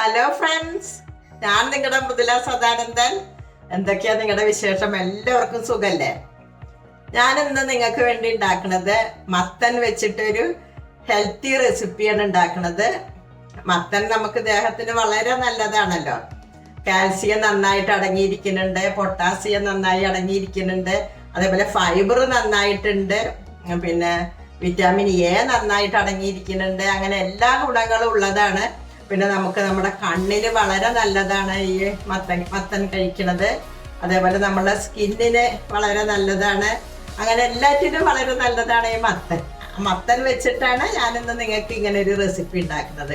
Hello friends, ഞാൻ നിങ്ങളുടെ മൃദുല സദാനന്ദൻ. എന്തൊക്കെയാ നിങ്ങളുടെ വിശേഷം? എല്ലാവർക്കും സുഖല്ലേ? ഞാൻ ഇന്ന് നിങ്ങൾക്ക് വേണ്ടി ഉണ്ടാക്കുന്നത് മത്തൻ വെച്ചിട്ടൊരു ഹെൽത്തി റെസിപ്പിയാണ് ഉണ്ടാക്കുന്നത്. മത്തൻ നമുക്ക് ദേഹത്തിന് വളരെ നല്ലതാണല്ലോ. കാൽസ്യം നന്നായിട്ട് അടങ്ങിയിരിക്കുന്നുണ്ട്, പൊട്ടാസ്യം നന്നായി അടങ്ങിയിരിക്കുന്നുണ്ട്, അതേപോലെ ഫൈബർ നന്നായിട്ടുണ്ട്, പിന്നെ വിറ്റാമിൻ എ നന്നായിട്ട് അടങ്ങിയിരിക്കുന്നുണ്ട്. അങ്ങനെ എല്ലാ ഗുണങ്ങളും ഉള്ളതാണ്. പിന്നെ നമുക്ക് നമ്മുടെ കണ്ണിന് വളരെ നല്ലതാണ് ഈ മത്തൻ കഴിക്കുന്നത്. അതേപോലെ നമ്മുടെ സ്കിന്നിന് വളരെ നല്ലതാണ്. അങ്ങനെ എല്ലാറ്റിനും വളരെ നല്ലതാണ് ഈ മത്തൻ വെച്ചിട്ടാണ് ഞാനിന്ന് നിങ്ങൾക്ക് ഇങ്ങനെ ഒരു റെസിപ്പി ഉണ്ടാക്കുന്നത്.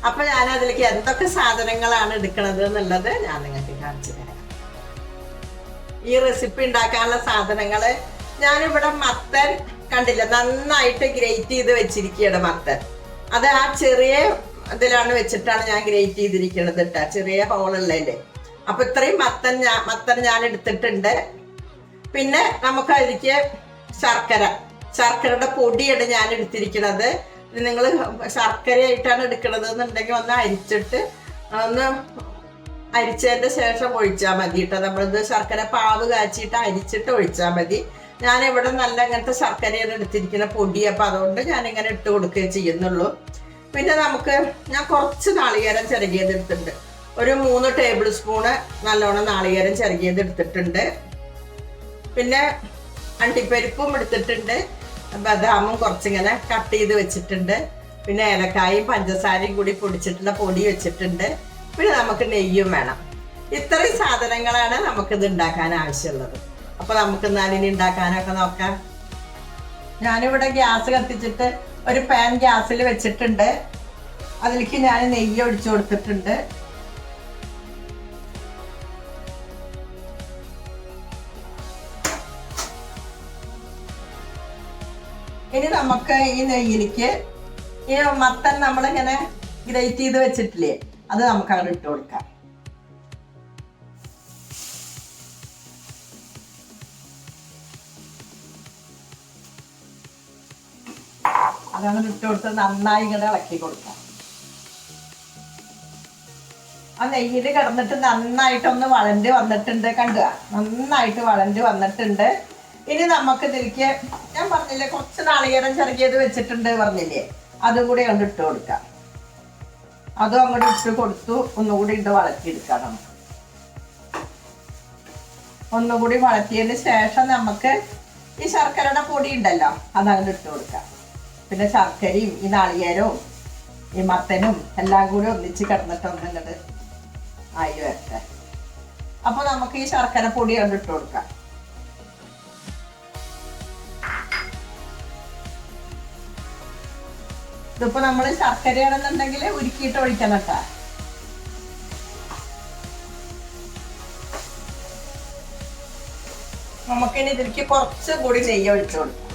അപ്പൊ ഞാൻ അതിലേക്ക് എന്തൊക്കെ സാധനങ്ങളാണ് എടുക്കുന്നത് എന്നുള്ളത് ഞാൻ നിങ്ങൾക്ക് കാണിച്ചു തരാം. ഈ റെസിപ്പി ഉണ്ടാക്കാനുള്ള സാധനങ്ങള് ഞാനിവിടെ മത്തൻ കണ്ടില്ല, നന്നായിട്ട് ഗ്രേറ്റ് ചെയ്ത് വെച്ചിരിക്കുകയാണ് മത്തൻ. അത് ആ ചെറിയ ഇതിലാണ് വെച്ചിട്ടാണ് ഞാൻ ഗ്രേറ്റ് ചെയ്തിരിക്കുന്നത് കേട്ടോ, ചെറിയ ഹോളുള്ളതില്. അപ്പൊ ഇത്രയും മത്തൻ ഞാൻ എടുത്തിട്ടുണ്ട്. പിന്നെ നമുക്ക് അതിലേക്ക് ശർക്കരയുടെ പൊടിയാണ് ഞാൻ എടുത്തിരിക്കുന്നത്. നിങ്ങൾ ശർക്കരയായിട്ടാണ് എടുക്കുന്നത് എന്നുണ്ടെങ്കിൽ ഒന്ന് അരിച്ചതിന്റെ ശേഷം ഒഴിച്ചാൽ മതി കേട്ടോ. നമ്മളിത് ശർക്കര പാവ് കാച്ചിട്ട് അരിച്ചിട്ട് ഒഴിച്ചാൽ മതി. ഞാനിവിടെ നല്ല ഇങ്ങനത്തെ ശർക്കരയാണ് എടുത്തിരിക്കുന്ന പൊടി. അപ്പൊ അതുകൊണ്ട് ഞാനിങ്ങനെ ഇട്ട് കൊടുക്കുകയും ചെയ്യുന്നുള്ളൂ. പിന്നെ ഞാൻ കുറച്ച് നാളികേരം ചിരകിയത് എടുത്തിട്ടുണ്ട്. ഒരു 3 ടേബിൾ സ്പൂണ് നല്ലോണം നാളികേരം ചിരകിയത് എടുത്തിട്ടുണ്ട്. പിന്നെ അണ്ടിപ്പരിപ്പും എടുത്തിട്ടുണ്ട്, ബദാമും കുറച്ചിങ്ങനെ കട്ട് ചെയ്ത് വെച്ചിട്ടുണ്ട്. പിന്നെ ഏലക്കായും പഞ്ചസാരയും കൂടി പൊടിച്ചിട്ടുള്ള പൊടി വെച്ചിട്ടുണ്ട്. പിന്നെ നമുക്ക് നെയ്യും വേണം. ഇത്രയും സാധനങ്ങളാണ് നമുക്കിത് ഉണ്ടാക്കാൻ ആവശ്യമുള്ളത്. അപ്പൊ നമുക്ക് ഇനി ഉണ്ടാക്കാനൊക്കെ നോക്കാം. ഞാനിവിടെ ഗ്യാസ് കത്തിച്ചിട്ട് ഒരു പാൻ ഗ്യാസിൽ വെച്ചിട്ടുണ്ട്. അതിലേക്ക് ഞാൻ നെയ്യ് ഒഴിച്ചു കൊടുത്തിട്ടുണ്ട്. ഇനി നമുക്ക് ഈ നെയ്യിലേക്ക് ഈ മത്തൻ നമ്മളിങ്ങനെ ഗ്രേറ്റ് ചെയ്ത് വെച്ചിട്ടില്ലേ, അത് നമുക്ക് അവിടെ ഇട്ട് കൊടുക്കാം. അതങ്ങനെ ഇട്ട് കൊടുത്ത് നന്നായി ഇങ്ങനെ ഇളക്കി കൊടുക്കാം. ആ നെയ്യിൽ കിടന്നിട്ട് നന്നായിട്ടൊന്ന് വഴണ്ട് വന്നിട്ടുണ്ട്, കണ്ടുക, നന്നായിട്ട് വഴണ്ട് വന്നിട്ടുണ്ട്. ഇനി നമുക്ക് ഇതിലേക്ക് ഞാൻ പറഞ്ഞില്ലേ കുറച്ച് നാളികേരം ചിരകിയത് വെച്ചിട്ടുണ്ട് പറഞ്ഞില്ലേ, അതും കൂടി അങ്ങോട്ട് ഇട്ട് കൊടുക്കാം. അതും അങ്ങോട്ട് ഇട്ട് കൊടുത്തു. ഒന്നുകൂടി ഇട്ട് വളർത്തിയെടുക്കാം. നമുക്ക് ഒന്നുകൂടി വളർത്തിയതിന് ശേഷം നമുക്ക് ഈ ശർക്കരയുടെ പൊടി ഉണ്ടല്ലോ, അതങ്ങോട്ട് ഇട്ട് കൊടുക്കാം. പിന്നെ ശർക്കരയും ഈ നാളികേരവും ഈ മത്തനും എല്ലാം കൂടി ഒന്നിച്ച് കിടന്നിട്ടൊന്നിങ്ങോട്ട് ആയി വരട്ടെ. അപ്പൊ നമുക്ക് ഈ ശർക്കര പൊടി കൊണ്ട് ഇട്ട് കൊടുക്കാം. ഇതിപ്പോ നമ്മള് ശർക്കരയാണെന്നുണ്ടെങ്കിൽ ഉരുക്കിയിട്ട് ഒഴിക്കണം കേട്ടോ. നമുക്കിനി ഇതിലേക്ക് കുറച്ചും കൂടി നെയ്യ് ഒഴിച്ചു കൊടുക്കാം.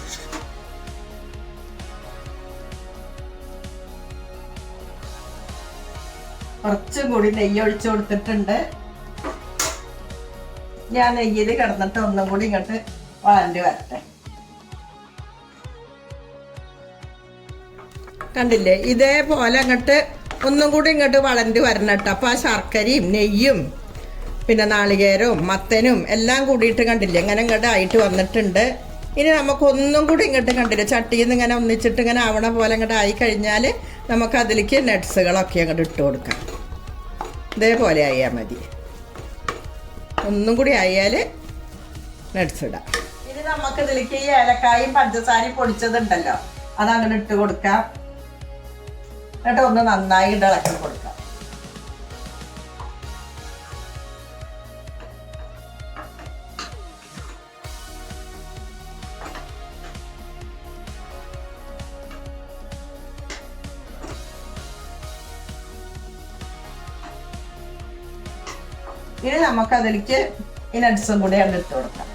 കുറച്ചും കൂടി നെയ്യ് ഒഴിച്ചു കൊടുത്തിട്ടുണ്ട്. ഞാൻ നെയ്യിൽ കിടന്നിട്ട് ഒന്നും കൂടി ഇങ്ങോട്ട് വളർന്നു വരട്ടെ. കണ്ടില്ലേ, ഇതേപോലെ അങ്ങോട്ട് ഒന്നും കൂടി ഇങ്ങോട്ട് വളർന്നു വരണം കേട്ടോ. അപ്പൊ ആ ശർക്കരയും നെയ്യും പിന്നെ നാളികേരവും മത്തനും എല്ലാം കൂടിയിട്ട് കണ്ടില്ലേ ഇങ്ങനെ ഇങ്ങോട്ട് ആയിട്ട് വന്നിട്ടുണ്ട്. ഇനി നമുക്ക് ഒന്നും കൂടി ഇങ്ങോട്ട് കണ്ടില്ലേ ചട്ടിയിൽ നിന്ന് ഇങ്ങനെ ഒന്നിച്ചിട്ട് ഇങ്ങനെ ആവണ പോലെ ഇങ്ങോട്ട് ആയി കഴിഞ്ഞാൽ നമുക്ക് അതിലേക്ക് നട്ട്സുകളൊക്കെ അങ്ങോട്ട് ഇട്ട് കൊടുക്കാം. ഇതേപോലെ ആയാൽ മതി. ഒന്നും കൂടി ആയാൽ നട്ട്സ് ഇടാം. ഇനി നമുക്ക് ഇതിലേക്ക് ഈ ഏലക്കായും പഞ്ചസാരയും പൊടിച്ചതുണ്ടല്ലോ, അതങ്ങോട്ട് ഇട്ട് കൊടുക്കാം. എന്നിട്ട് ഒന്ന് നന്നായി ഇളക്കി കൊടുക്കാം. ഇനി നമുക്ക് അതിലേക്ക് ഈ നട്ട്സും കൂടി അങ്ങ് ഇട്ട് കൊടുക്കാം.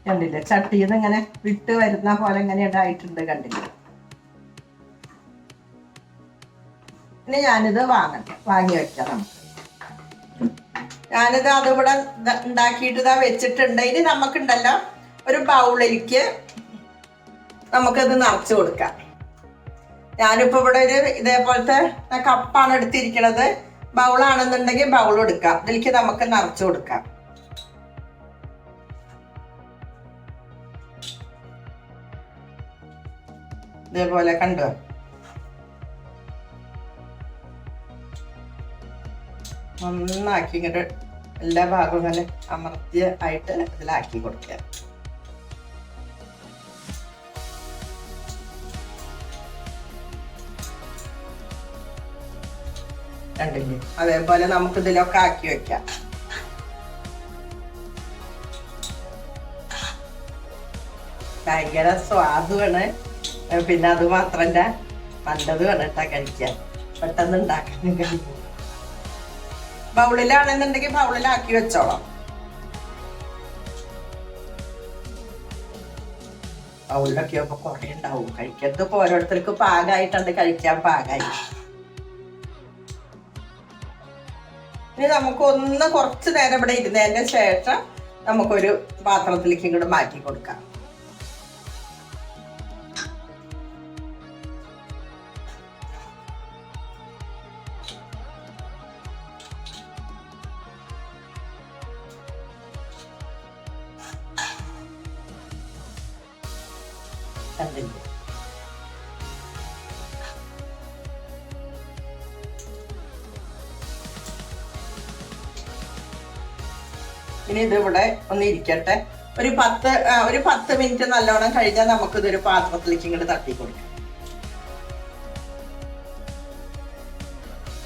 കണ്ടില്ലേ, ചട്ടിയിൽ നിന്ന് ഇങ്ങനെ വിട്ട് വരുന്ന പോലെ ഇങ്ങനെ ഇടായിട്ടുണ്ട്. കണ്ടില്ലേ, ഇനി ഞാനിത് വാങ്ങി വെക്കാം നമുക്ക്. ഞാനിത് അതിവിടെ ഉണ്ടാക്കിയിട്ട് ഇതാ വെച്ചിട്ടുണ്ട്. ഇനി നമുക്കുണ്ടല്ലോ ഒരു ബൗളിലേക്ക് നമുക്കത് നിറച്ച് കൊടുക്കാം. ഞാനിപ്പോൾ ഇവിടെ ഒരു ഇതേപോലത്തെ കപ്പാണ് എടുത്തിരിക്കുന്നത്. ബൗളാണെന്നുണ്ടെങ്കിൽ ബൗൾ എടുക്കാം. ഇതിലേക്ക് നമുക്ക് നിറച്ച് കൊടുക്കാം. ഇതേപോലെ കണ്ടോ? നന്നാക്കി ഇങ്ങോട്ട് എല്ലാ ഭാഗവും ഇങ്ങനെ ആയിട്ട് ഇതിലാക്കി കൊടുക്കുക. കണ്ടില്ലേ? അതേപോലെ നമുക്ക് ഇതിലൊക്കെ ആക്കി വെക്കാം. ഭയങ്കര സ്വാദുമാണ്. പിന്നെ അത് മാത്രല്ല നല്ലതുമാണ് കേട്ടാ കഴിക്കാൻ. പെട്ടെന്ന് ഉണ്ടാക്കാനും കഴിയും. ബൗളിലാണെന്നുണ്ടെങ്കിൽ ബൗളിലാക്കി വെച്ചോളാം. ബൗളിലൊക്കെ ആകുമ്പോ കുറെ ഉണ്ടാവും. കഴിക്കരുത്. ഇപ്പൊ ഓരോരുത്തർക്ക് പാകമായിട്ടുണ്ട്, കഴിക്കാൻ പാകമായി. ഇനി നമുക്കൊന്ന് കുറച്ച് നേരം ഇവിടെ ഇരുന്നതിന് ശേഷം നമുക്കൊരു പാത്രത്തിലേക്ക് ഇങ്ങോട്ട് മാറ്റി കൊടുക്കാം. കണ്ടില്ലേ? ഇനി ഇതിവിടെ ഒന്ന് ഇരിക്കട്ടെ. ഒരു 10 മിനിറ്റ് നല്ലോണം കഴിഞ്ഞാൽ നമുക്കിതൊരു പാത്രത്തിലേക്ക് ഇങ്ങോട്ട് തട്ടി കൊടുക്കാം.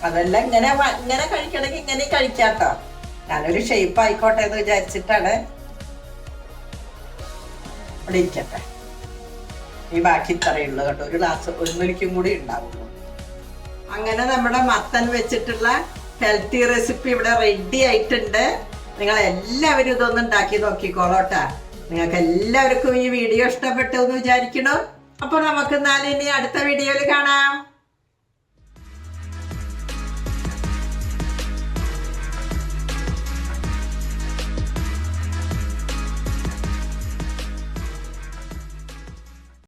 അതെല്ലാം ഇങ്ങനെ കഴിക്കണമെങ്കിൽ ഇങ്ങനെ കഴിക്കാട്ടോ. ഞാനൊരു ഷേപ്പ് ആയിക്കോട്ടെ എന്ന് വിചാരിച്ചിട്ടാണ്. ഇവിടെ ഇരിക്കട്ടെ. ഈ ബാക്കി ഇത്രയേ ഉള്ളൂ കേട്ടോ. ഒരു ഗ്ലാസ് ഒന്നൊരിക്കും കൂടി ഉണ്ടാവുള്ളൂ. അങ്ങനെ നമ്മുടെ മത്തൻ വെച്ചിട്ടുള്ള ഹെൽത്തി റെസിപ്പി ഇവിടെ റെഡി ആയിട്ടുണ്ട്. നിങ്ങൾ എല്ലാവരും ഇതൊന്നും ഉണ്ടാക്കി നോക്കിക്കോളോട്ടാ. നിങ്ങൾക്ക് എല്ലാവർക്കും ഈ വീഡിയോ ഇഷ്ടപ്പെട്ടു എന്ന് വിചാരിക്കണു. അപ്പൊ നമുക്ക് ഇനി അടുത്ത വീഡിയോയിൽ കാണാം.